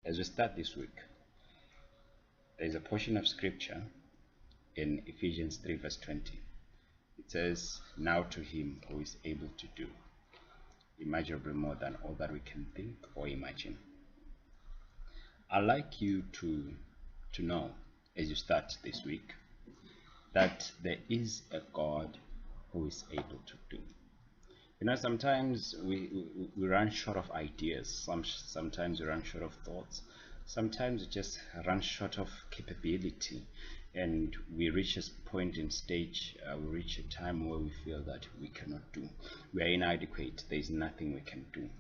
As we start this week, there is a portion of scripture in Ephesians 3 verse 20. It says, "Now to him who is able to do immeasurably more than all that we can think or imagine." I'd like you to know, as you start this week, that there is a God who is able to do. You know, sometimes we run short of ideas. Sometimes we run short of thoughts. Sometimes we just run short of capability, and we reach a point in stage, we reach a time where we feel that we cannot do. We are inadequate. There is nothing we can do.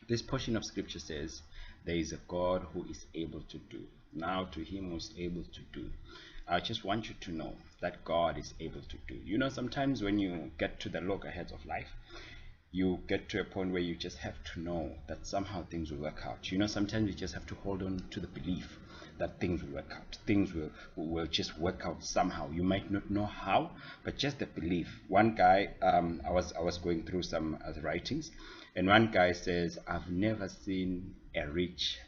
This portion of scripture says there is a God who is able to do. Now to him who is able to do. I just want you to know that God is able to do. You know, sometimes when you get to the loggerheads of life, you get to a point where you just have to know that somehow things will work out. You know, sometimes you just have to hold on to the belief that things will work out. Things will just work out somehow. You might not know how, but just the belief. One guy, I was going through some writings, and one guy says, "I've never seen a rich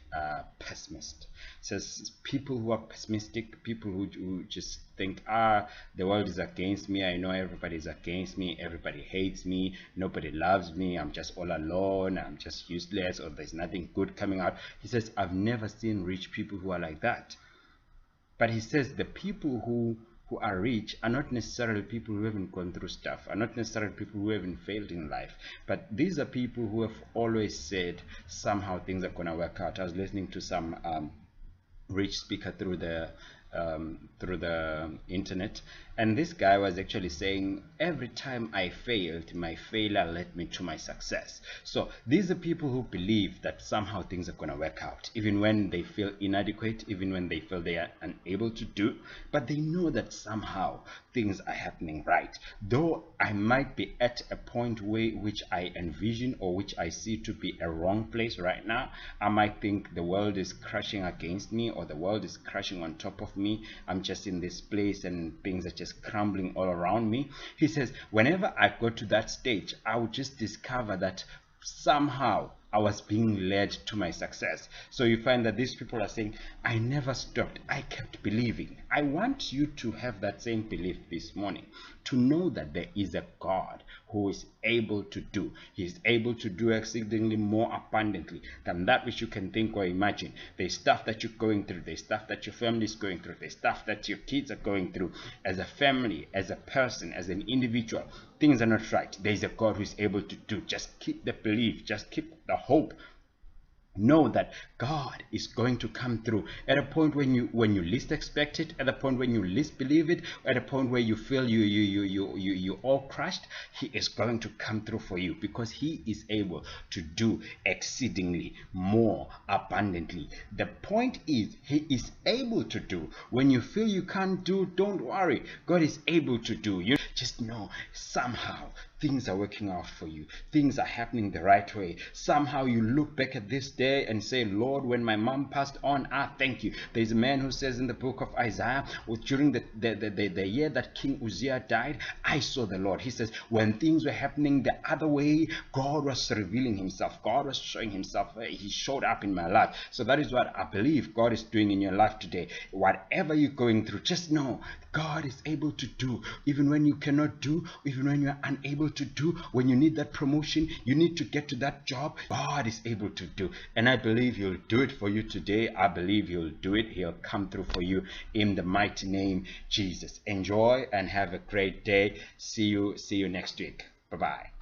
pessimist." Says people who are pessimistic, people who just think, the world is against me, I know everybody's against me, everybody hates me, nobody loves me, I'm just all alone, I'm just useless, or there's nothing good coming out. He says, "I've never seen rich people who are like that." But he says the people who are rich are not necessarily people who haven't gone through stuff, are not necessarily people who haven't failed in life, but these are people who have always said somehow things are gonna work out. I was listening to some rich speaker through the internet, and this guy was actually saying, every time I failed, my failure led me to my success. So these are people who believe that somehow things are going to work out, even when they feel inadequate, even when they feel they are unable to do, but they know that somehow things are happening right. Though I might be at a point which I envision or which I see to be a wrong place right now, I might think the world is crashing against me or the world is crashing on top of me. I'm just in this place and things are just crumbling all around me. He says, whenever I go to that stage, I would just discover that somehow I was being led to my success. So you find that these people are saying, I never stopped, I kept believing. I want you to have that same belief this morning, to know that there is a God who is able to do. He is able to do exceedingly more abundantly than that which you can think or imagine. There's stuff that you're going through, there's stuff that your family is going through, there's stuff that your kids are going through. As a family, as a person, as an individual, things are not right. There is a God who is able to do. Just keep the belief, just keep the hope. Know that God is going to come through at a point when you least expect it, at a point when you least believe it, at a point where you feel you all crushed. He is going to come through for you, because he is able to do exceedingly more abundantly. The point is, he is able to do. When you feel you can't do, don't worry. God is able to do. You just know somehow things are working out for you. Things are happening the right way. Somehow you look back at this day and say, Lord, when my mom passed on, thank you. There's a man who says in the book of Isaiah, during the year that King Uzziah died, I saw the Lord. He says, when things were happening the other way, God was revealing himself. God was showing himself. He showed up in my life. So that is what I believe God is doing in your life today. Whatever you're going through, just know God is able to do. Even when you cannot do, even when you are unable to do, when you need that promotion, you need to get to that job, God is able to do. And I believe he'll do it for you today. I believe he'll do it. He'll come through for you in the mighty name Jesus. Enjoy and have a great day. See you next week. Bye-bye.